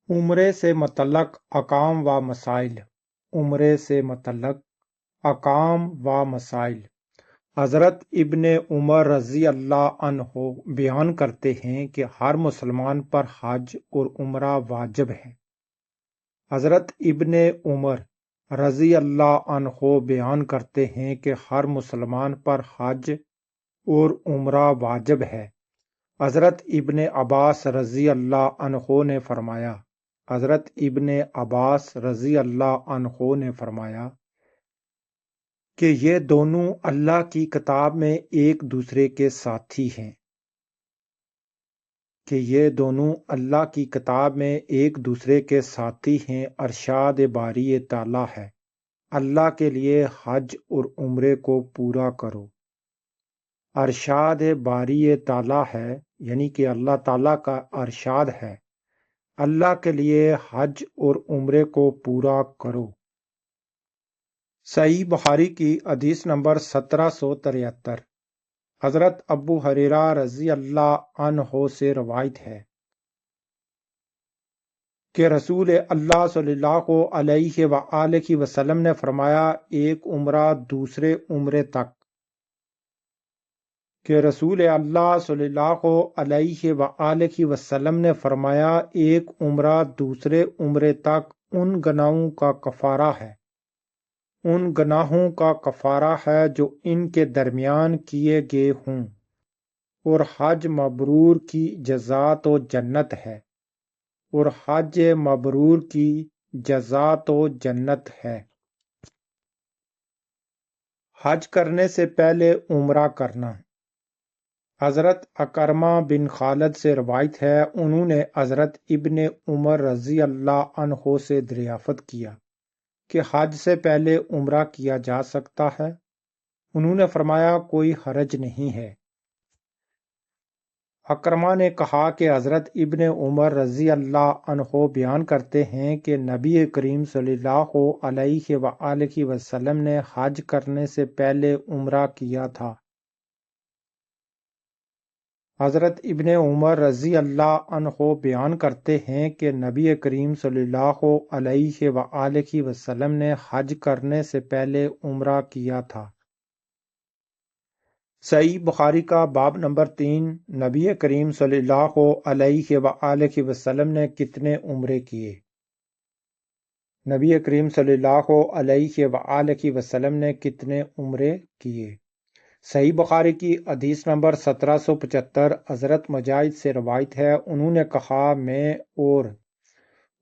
عمرے سے متعلق احکام و مسائل۔ عمرے سے متعلق احکام و مسائل۔ حضرت ابن عمر رضی اللہ عنہ بیان کرتے ہیں کہ ہر مسلمان پر حج اور عمرہ واجب ہے۔ حضرت ابن عمر رضی اللہ عنہ بیان کرتے ہیں کہ ہر مسلمان پر حج اور عمرہ واجب ہے۔ حضرت ابن عباس رضی اللہ عنہ نے فرمایا حضرت ابن عباس رضی اللہ عنہ نے فرمایا کہ یہ دونوں اللہ کی کتاب میں ایک دوسرے کے ساتھی ہیں اللہ کی کتاب میں ایک دوسرے کے ساتھی ہیں۔ ارشاد باری تعالیٰ ہے، اللہ کے لیے حج اور عمرے کو پورا کرو۔ ارشاد باری تعالیٰ ہے، یعنی کہ اللہ تعالیٰ کا ارشاد ہے، اللہ کے لیے حج اور عمرے کو پورا کرو۔ صحیح بخاری کی حدیث نمبر 1773۔ حضرت ابو ہریرہ رضی اللہ عنہ سے روایت ہے کہ رسول اللہ صلی اللہ علیہ وآلہ وسلم نے فرمایا ایک عمرہ دوسرے عمرے تک رسول اللہ صلی اللہ علیہ وآلہ وسلم نے فرمایا ایک عمرہ دوسرے عمرے تک ان گناہوں کا کفارہ ہے جو ان کے درمیان کیے گئے ہوں، اور حج مبرور کی جزا تو جنت ہے۔ حج کرنے سے پہلے عمرہ کرنا۔ حضرت اکرمہ بن خالد سے روایت ہے، انہوں نے حضرت ابن عمر رضی اللہ عنہ سے دریافت کیا کہ حج سے پہلے عمرہ کیا جا سکتا ہے؟ انہوں نے فرمایا کوئی حرج نہیں ہے۔ اکرمہ نے کہا کہ حضرت ابن عمر رضی اللہ عنہ بیان کرتے ہیں کہ نبی کریم صلی اللہ علیہ وآلہ وسلم نے حج کرنے سے پہلے عمرہ کیا تھا۔ حضرت ابن عمر رضی اللہ عنہ بیان کرتے ہیں کہ نبی کریم صلی اللہ علیہ وآلہ وسلم نے حج کرنے سے پہلے عمرہ کیا تھا۔ صحیح بخاری کا باب نمبر 3۔ نبی کریم صلی اللہ علیہ وآلہ وسلم نے کتنے عمرے کیے؟ نبی کریم صلی اللہ علیہ وآلہ وسلم نے کتنے عمرے کیے؟ صحیح بخاری کی حدیث نمبر 1775۔ حضرت مجاہد سے روایت ہے، انہوں نے کہا میں اور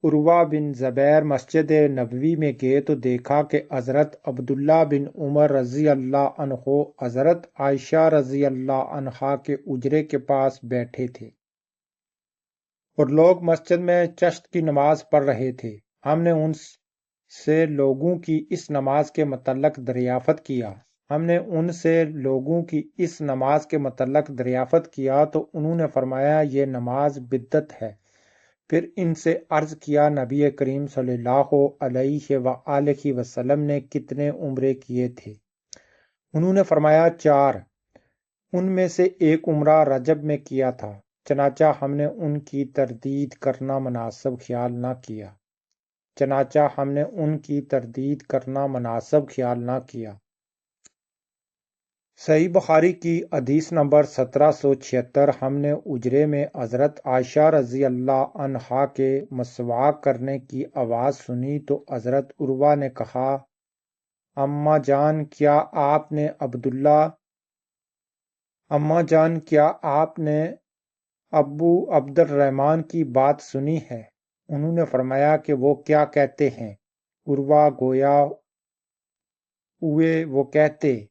عروہ بن زبیر مسجد نبوی میں گئے تو دیکھا کہ حضرت عبداللہ بن عمر رضی اللہ عنہ حضرت عائشہ رضی اللہ عنہا کے اجرے کے پاس بیٹھے تھے اور لوگ مسجد میں چشت کی نماز پڑھ رہے تھے۔ ہم نے ان سے لوگوں کی اس نماز کے متعلق دریافت کیا تو انہوں نے فرمایا یہ نماز بدعت ہے۔ پھر ان سے عرض کیا نبی کریم صلی اللہ علیہ وآلہ وسلم نے کتنے عمرے کیے تھے؟ انہوں نے فرمایا 4، ان میں سے ایک عمرہ رجب میں کیا تھا، چنانچہ ہم نے ان کی تردید کرنا مناسب خیال نہ کیا۔ صحیح بخاری کی حدیث نمبر 1776۔ ہم نے اجرے میں حضرت عائشہ رضی اللہ عنہا کے مسواک کرنے کی آواز سنی تو حضرت عروہ نے کہا اماں جان کیا آپ نے ابو عبد الرحمن کی بات سنی ہے؟ انہوں نے فرمایا کہ وہ کیا کہتے ہیں؟ عروہ گویا ہوئے وہ کہتے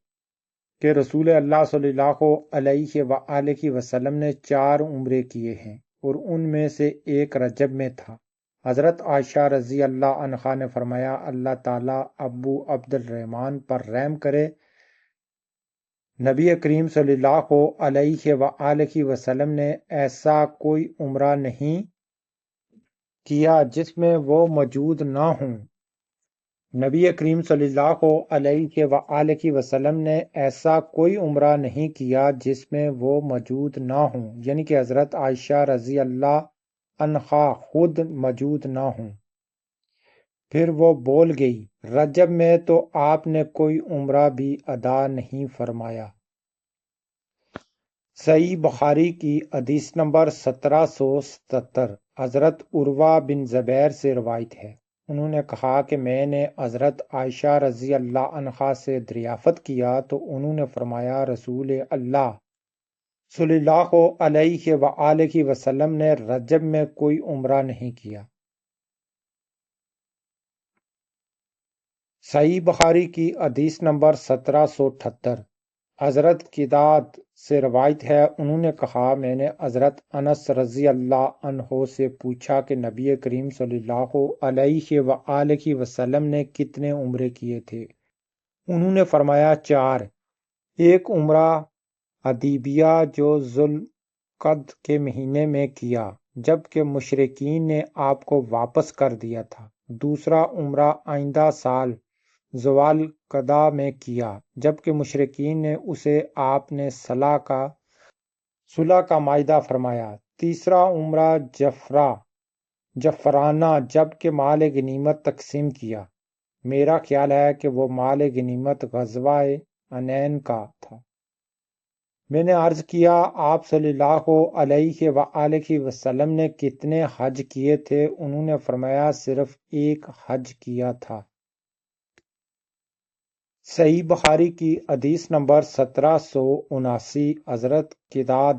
کہ رسول اللہ صلی اللہ علیہ وآلہ وسلم نے 4 عمرے کیے ہیں اور ان میں سے ایک رجب میں تھا۔ حضرت عائشہ رضی اللہ عنہا نے فرمایا اللہ تعالیٰ ابو عبد الرحمن پر رحم کرے، نبی کریم صلی اللہ علیہ وآلہ وسلم نے ایسا کوئی عمرہ نہیں کیا جس میں وہ موجود نہ ہوں۔ نبی کریم صلی اللہ علیہ وآلہ وسلم نے ایسا کوئی عمرہ نہیں کیا جس میں وہ موجود نہ ہوں، یعنی کہ حضرت عائشہ رضی اللہ عنہا خود موجود نہ ہوں۔ پھر وہ بول گئی، رجب میں تو آپ نے کوئی عمرہ بھی ادا نہیں فرمایا۔ صحیح بخاری کی حدیث نمبر 1777 حضرت عروہ بن زبیر سے روایت ہے، انہوں نے کہا کہ میں نے حضرت عائشہ رضی اللہ عنہا سے دریافت کیا تو انہوں نے فرمایا رسول اللہ صلی اللہ علیہ وآلہ وسلم نے رجب میں کوئی عمرہ نہیں کیا۔ صحیح بخاری کی حدیث نمبر 1778 حضرت قداد سے روایت ہے، انہوں نے کہا میں نے حضرت انس رضی اللہ عنہ سے پوچھا کہ نبی کریم صلی اللہ علیہ وآلہ وسلم نے کتنے عمرے کیے تھے؟ انہوں نے فرمایا 4۔ ایک عمرہ حدیبیہ جو ذوالقعدہ کے مہینے میں کیا جبکہ مشرکین نے آپ کو واپس کر دیا تھا۔ دوسرا عمرہ آئندہ سال ذوالقعدہ میں کیا جبکہ مشرکین نے اسے آپ نے صلح کا معاہدہ فرمایا۔ تیسرا عمرہ جعفرانہ جبکہ مال غنیمت تقسیم کیا۔ میرا خیال ہے کہ وہ مال غنیمت غزوہ حنین کا تھا۔ میں نے عرض کیا آپ صلی اللہ علیہ وآلہ وسلم نے کتنے حج کیے تھے؟ انہوں نے فرمایا صرف ایک حج کیا تھا۔ صحیح بخاری کی حدیث نمبر 1779 حضرت قداد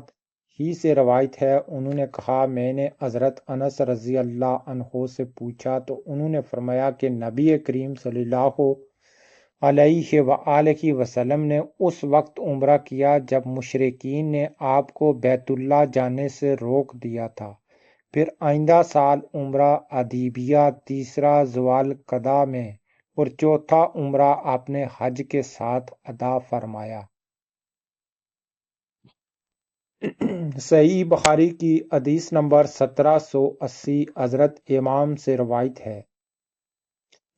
ہی سے روایت ہے، انہوں نے کہا میں نے حضرت انس رضی اللہ عنہ سے پوچھا تو انہوں نے فرمایا کہ نبی کریم صلی اللہ علیہ وآلہ وسلم نے اس وقت عمرہ کیا جب مشرکین نے آپ کو بیت اللہ جانے سے روک دیا تھا۔ پھر آئندہ سال عمرہ حدیبیہ، تیسرا ذوالقعدہ میں اور چوتھا عمرہ آپ نے حج کے ساتھ ادا فرمایا۔ صحیح بخاری کی حدیث نمبر 1780 حضرت امام سے روایت ہے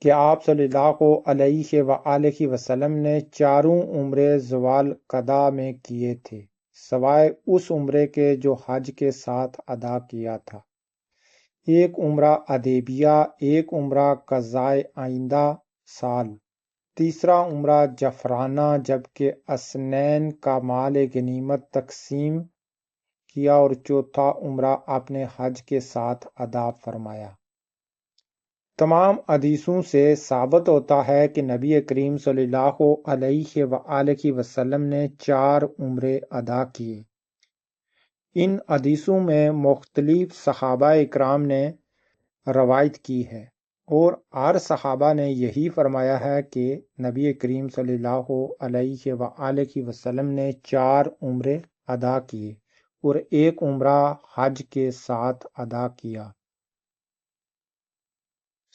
کہ آپ صلی اللہ علیہ وآلہ وسلم نے 4 عمرے ذوالقعدہ میں کیے تھے سوائے اس عمرے کے جو حج کے ساتھ ادا کیا تھا۔ ایک عمرہ حدیبیہ، ایک عمرہ قضائے آئندہ سال، تیسرا عمرہ جعفرانہ جبکہ اسنین کا مال غنیمت تقسیم کیا اور چوتھا عمرہ آپ نے حج کے ساتھ ادا فرمایا۔ تمام حدیثوں سے ثابت ہوتا ہے کہ نبی کریم صلی اللہ علیہ وآلہ وسلم نے 4 عمرے ادا کیے۔ ان حدیثوں میں مختلف صحابہ اکرام نے روایت کی ہے اور ہر صحابہ نے یہی فرمایا ہے کہ نبی کریم صلی اللہ علیہ وآلہ وسلم نے 4 عمرے ادا کیے اور ایک عمرہ حج کے ساتھ ادا کیا۔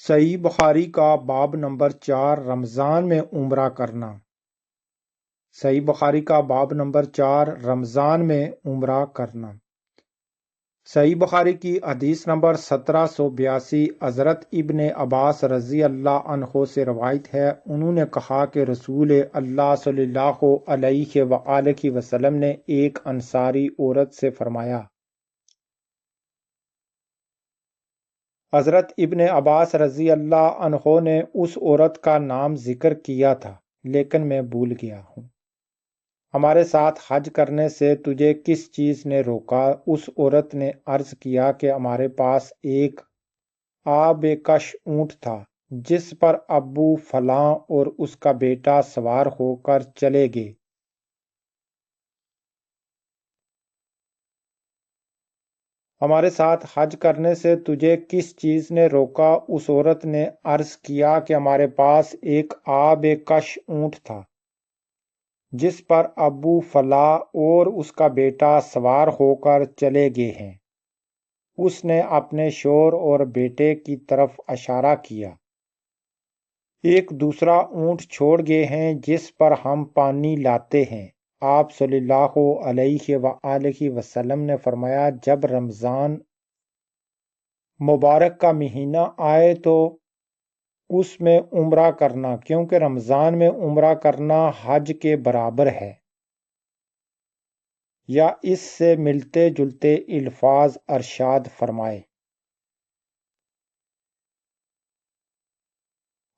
صحیح بخاری کا باب نمبر 4 رمضان میں عمرہ کرنا۔ صحیح بخاری کا باب نمبر 4 رمضان میں عمرہ کرنا۔ صحیح بخاری کی حدیث نمبر 1782 حضرت ابن عباس رضی اللہ عنہ سے روایت ہے، انہوں نے کہا کہ رسول اللہ صلی اللہ علیہ وآلہ وسلم نے ایک انصاری عورت سے فرمایا۔ حضرت ابن عباس رضی اللہ عنہ نے اس عورت کا نام ذکر کیا تھا لیکن میں بھول گیا ہوں۔ ہمارے ساتھ حج کرنے سے تجھے کس چیز نے روکا؟ اس عورت نے عرض کیا کہ ہمارے پاس ایک آبکش اونٹ تھا جس پر ابو فلاں اور اس کا بیٹا سوار ہو کر چلے گئے۔ ہمارے ساتھ حج کرنے سے تجھے کس چیز نے روکا؟ اس عورت نے عرض کیا کہ ہمارے پاس ایک آبکش اونٹ تھا جس پر ابو فلاں اور اس کا بیٹا سوار ہو کر چلے گئے ہیں۔ اس نے اپنے شوہر اور بیٹے کی طرف اشارہ کیا۔ ایک دوسرا اونٹ چھوڑ گئے ہیں جس پر ہم پانی لاتے ہیں۔ آپ صلی اللہ علیہ وآلہ وسلم نے فرمایا جب رمضان مبارک کا مہینہ آئے تو اس میں عمرہ کرنا، کیونکہ رمضان میں عمرہ کرنا حج کے برابر ہے، یا اس سے ملتے جلتے الفاظ ارشاد فرمائے۔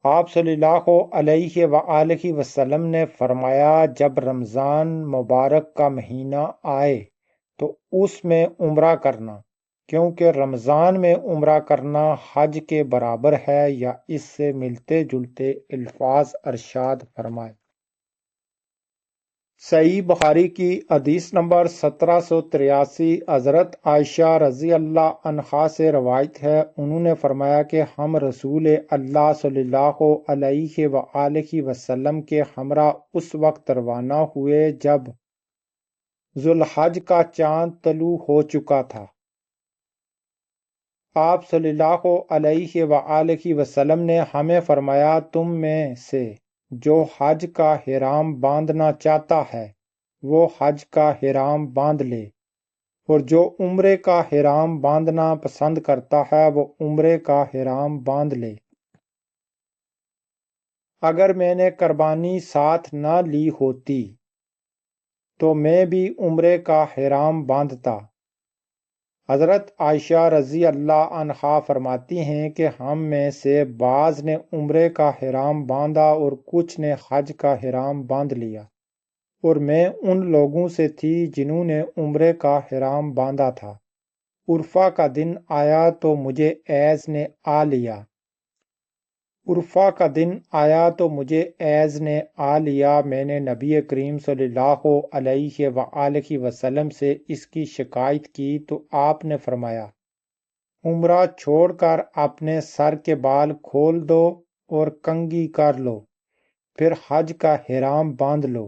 آپ صلی اللہ علیہ وآلہ وسلم نے فرمایا جب رمضان مبارک کا مہینہ آئے تو اس میں عمرہ کرنا، کیونکہ رمضان میں عمرہ کرنا حج کے برابر ہے یا اس سے ملتے جلتے الفاظ ارشاد فرمائے۔ صحیح بخاری کی حدیث نمبر 1783 حضرت عائشہ رضی اللہ عنہا سے روایت ہے، انہوں نے فرمایا کہ ہم رسول اللہ صلی اللہ علیہ وآلہ وسلم کے ہمراہ اس وقت روانہ ہوئے جب ذوالحج کا چاند طلوع ہو چکا تھا۔ آپ صلی اللہ علیہ وآلہ وسلم نے ہمیں فرمایا تم میں سے جو حج کا احرام باندھنا چاہتا ہے وہ حج کا احرام باندھ لے، اور جو عمرے کا احرام باندھنا پسند کرتا ہے وہ عمرے کا احرام باندھ لے۔ اگر میں نے قربانی ساتھ نہ لی ہوتی تو میں بھی عمرے کا احرام باندھتا۔ حضرت عائشہ رضی اللہ عنہا فرماتی ہیں کہ ہم میں سے بعض نے عمرے کا احرام باندھا اور کچھ نے حج کا احرام باندھ لیا، اور میں ان لوگوں سے تھی جنہوں نے عمرے کا احرام باندھا تھا۔ عرفہ کا دن آیا تو مجھے ایذ نے آ لیا۔ عرفہ کا دن آیا تو مجھے ایذ نے آ لیا۔ میں نے نبی کریم صلی اللہ علیہ وآلہ وسلم سے اس کی شکایت کی تو آپ نے فرمایا عمرہ چھوڑ کر اپنے سر کے بال کھول دو اور کنگھی کر لو، پھر حج کا احرام باندھ لو۔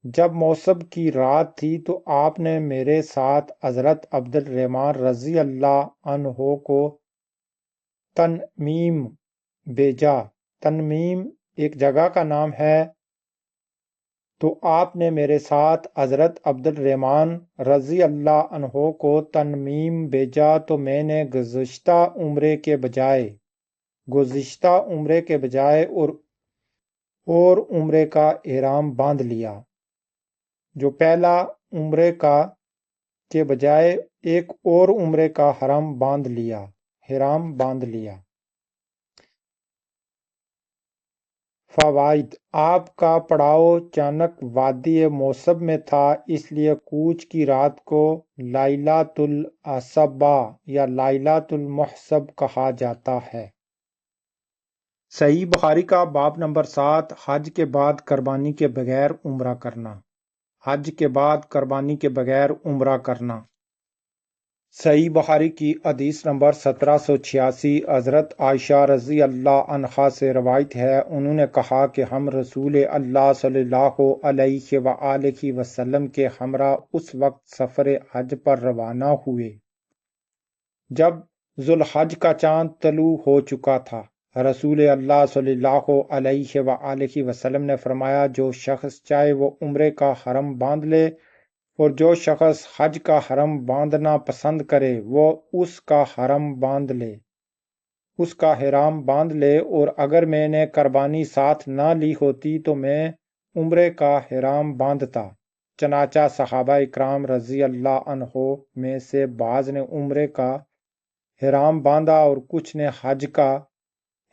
جب موسم کی رات تھی تو آپ نے میرے ساتھ حضرت عبد الرحمن رضی اللہ عنہ کو تنمیم بھیجا۔ تنمیم ایک جگہ کا نام ہے۔ تو آپ نے میرے ساتھ حضرت عبد الرحمن رضی اللہ عنہ کو تنمیم بھیجا تو میں نے گزشتہ عمرے کے بجائے اور عمرے کا احرام باندھ لیا، جو پہلا عمرے کے بجائے ایک اور عمرے کا احرام باندھ لیا۔ فوائد: آپ کا پڑاؤ چانک وادی موصب میں تھا، اس لیے کوچ کی رات کو لیلۃ العصبہ یا لیلۃ المحسب کہا جاتا ہے۔ صحیح بخاری کا باب نمبر 7 حج کے بعد قربانی کے بغیر عمرہ کرنا۔ حج کے بعد قربانی کے بغیر عمرہ کرنا۔ صحیح بخاری کی حدیث نمبر 1786 حضرت عائشہ رضی اللہ عنہا سے روایت ہے، انہوں نے کہا کہ ہم رسول اللہ صلی اللہ علیہ وآلہ وسلم کے ہمراہ اس وقت سفر حج پر روانہ ہوئے جب ذوالحج کا چاند طلوع ہو چکا تھا۔ رسول اللہ صلی اللہ علیہ وآلہ وسلم نے فرمایا جو شخص چاہے وہ عمرے کا حرم باندھ لے، اور جو شخص حج کا حرم باندھنا پسند کرے وہ اس کا حرم باندھ لے، اور اگر میں نے قربانی ساتھ نہ لی ہوتی تو میں عمرے کا حرام باندھتا۔ چنانچہ صحابہ اکرام رضی اللہ عنہ میں سے بعض نے عمرے کا حرام باندھا اور کچھ نے حج کا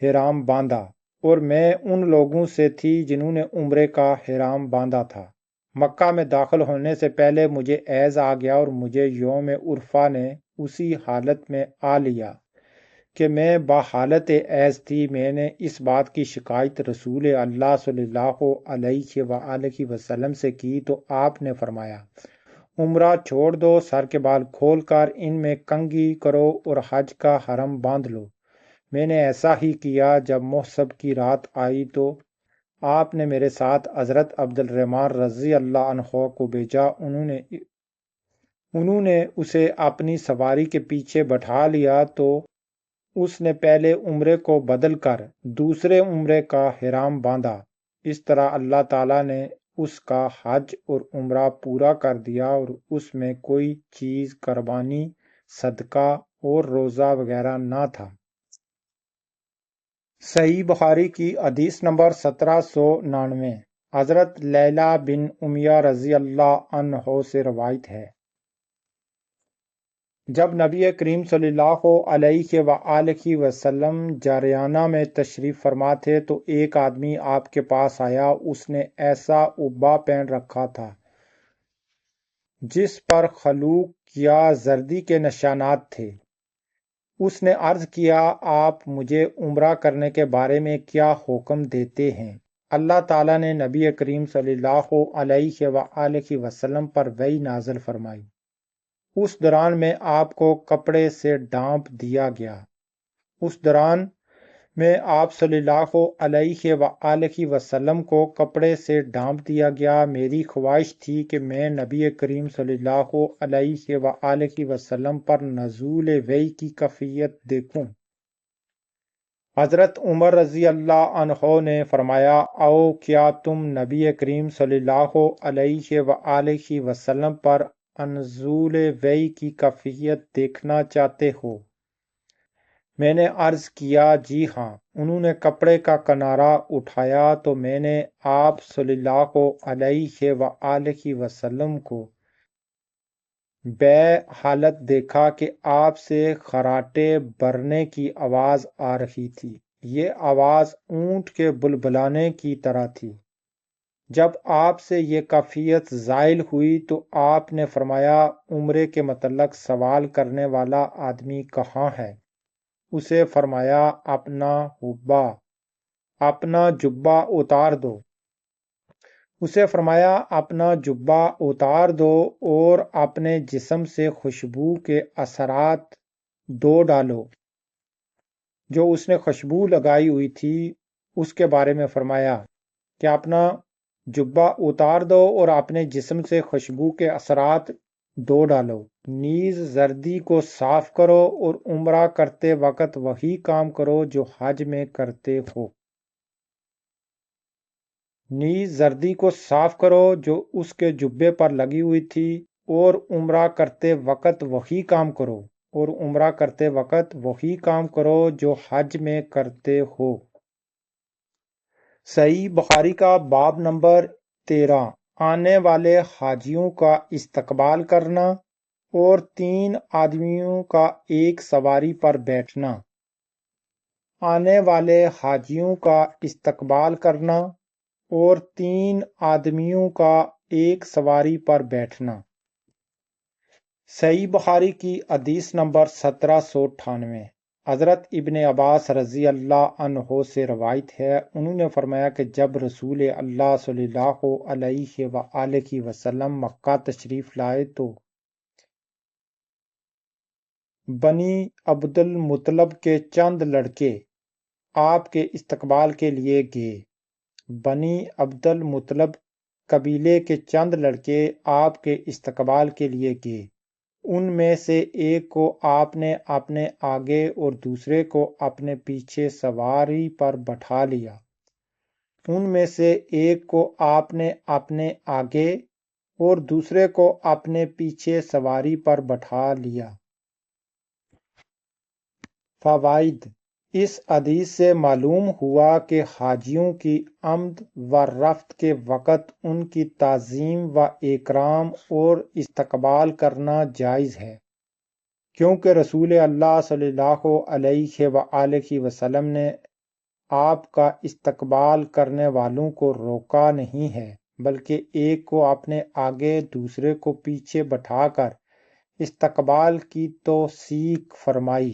حرام باندھا، اور میں ان لوگوں سے تھی جنہوں نے عمرے کا حرام باندھا تھا۔ مکہ میں داخل ہونے سے پہلے مجھے ایذ آ گیا اور مجھے یوم عرفہ نے اسی حالت میں آ لیا کہ میں بحالت ایذ تھی۔ میں نے اس بات کی شکایت رسول اللہ صلی اللہ علیہ وآلہ وسلم سے کی تو آپ نے فرمایا عمرہ چھوڑ دو، سر کے بال کھول کر ان میں کنگھی کرو اور حج کا حرم باندھ لو۔ میں نے ایسا ہی کیا۔ جب محسب کی رات آئی تو آپ نے میرے ساتھ حضرت عبد الرحمن رضی اللہ عنہ کو بھیجا۔ انہوں نے اسے اپنی سواری کے پیچھے بٹھا لیا تو اس نے پہلے عمرے کو بدل کر دوسرے عمرے کا احرام باندھا۔ اس طرح اللہ تعالیٰ نے اس کا حج اور عمرہ پورا کر دیا اور اس میں کوئی چیز قربانی، صدقہ اور روزہ وغیرہ نہ تھا۔ صحیح بخاری کی حدیث نمبر 1799 حضرت لیلہ بن امیہ رضی اللہ عنہ سے روایت ہے، جب نبی کریم صلی اللہ علیہ وآلہ وسلم جاریانہ میں تشریف فرما تھے تو ایک آدمی آپ کے پاس آیا۔ اس نے ایسا عبا پہن رکھا تھا جس پر خلوق یا زردی کے نشانات تھے۔ اس نے عرض کیا، آپ مجھے عمرہ کرنے کے بارے میں کیا حکم دیتے ہیں؟ اللہ تعالیٰ نے نبی کریم صلی اللہ علیہ وآلہ وسلم پر وحی نازل فرمائی۔ اس دوران میں آپ کو کپڑے سے ڈھانپ دیا گیا۔ اس دوران میں آپ صلی اللہ علیہ وآلہ وسلم کو کپڑے سے ڈھانپ دیا گیا۔ میری خواہش تھی کہ میں نبی کریم صلی اللہ علیہ وآلہ وسلم پر نزول وحی کی کیفیت دیکھوں۔ حضرت عمر رضی اللہ عنہ نے فرمایا، او کیا تم نبی کریم صلی اللہ علیہ وآلہ وسلم پر نزول وحی کی کیفیت دیکھنا چاہتے ہو؟ میں نے عرض کیا، جی ہاں۔ انہوں نے کپڑے کا کنارہ اٹھایا تو میں نے آپ صلی اللہ علیہ وآلہ وسلم کو بے حالت دیکھا کہ آپ سے خراٹے بھرنے کی آواز آ رہی تھی۔ یہ آواز اونٹ کے بلبلانے کی طرح تھی۔ جب آپ سے یہ کیفیت زائل ہوئی تو آپ نے فرمایا، عمرے کے متعلق سوال کرنے والا آدمی کہاں ہے؟ اسے فرمایا، اپنا جبہ اتار دو۔ اسے فرمایا، اپنا جبہ اتار دو اور اپنے جسم سے خوشبو کے اثرات دھو ڈالو۔ جو اس نے خوشبو لگائی ہوئی تھی اس کے بارے میں فرمایا کہ اپنا جبہ اتار دو اور اپنے جسم سے خوشبو کے اثرات دھو ڈالو۔ نیز زردی کو صاف کرو اور عمرہ کرتے وقت وہی کام کرو جو حج میں کرتے ہو۔ نیز زردی کو صاف کرو جو اس کے جبے پر لگی ہوئی تھی اور عمرہ کرتے وقت وہی کام کرو جو حج میں کرتے ہو۔ صحیح بخاری کا باب نمبر 13، آنے والے حاجیوں کا استقبال کرنا اور 3 آدمیوں کا ایک سواری پر بیٹھنا۔ آنے والے حاجیوں کا استقبال کرنا اور 3 آدمیوں کا ایک سواری پر بیٹھنا۔ صحیح بخاری کی حدیث نمبر 1798، حضرت ابن عباس رضی اللہ عنہ سے روایت ہے، انہوں نے فرمایا کہ جب رسول اللہ صلی اللہ علیہ وآلہ وسلم مکہ تشریف لائے تو بنی عبد المطلب کے چند لڑکے آپ کے استقبال کے لیے گئے۔ بنی عبد المطلب قبیلے کے چند لڑکے آپ کے استقبال کے لیے گئے۔ ان میں سے ایک کو آپ نے اپنے آگے اور دوسرے کو اپنے پیچھے سواری پر بٹھا لیا۔ ان میں سے ایک کو آپ نے اپنے آگے اور دوسرے کو اپنے پیچھے سواری پر بٹھا لیا۔ فوائد: اس حدیث سے معلوم ہوا کہ حاجیوں کی آمد و رفت کے وقت ان کی تعظیم و اکرام اور استقبال کرنا جائز ہے، کیونکہ رسول اللہ صلی اللہ علیہ وآلہ وسلم نے آپ کا استقبال کرنے والوں کو روکا نہیں ہے، بلکہ ایک کو اپنے آگے دوسرے کو پیچھے بٹھا کر استقبال کی توثیق فرمائی۔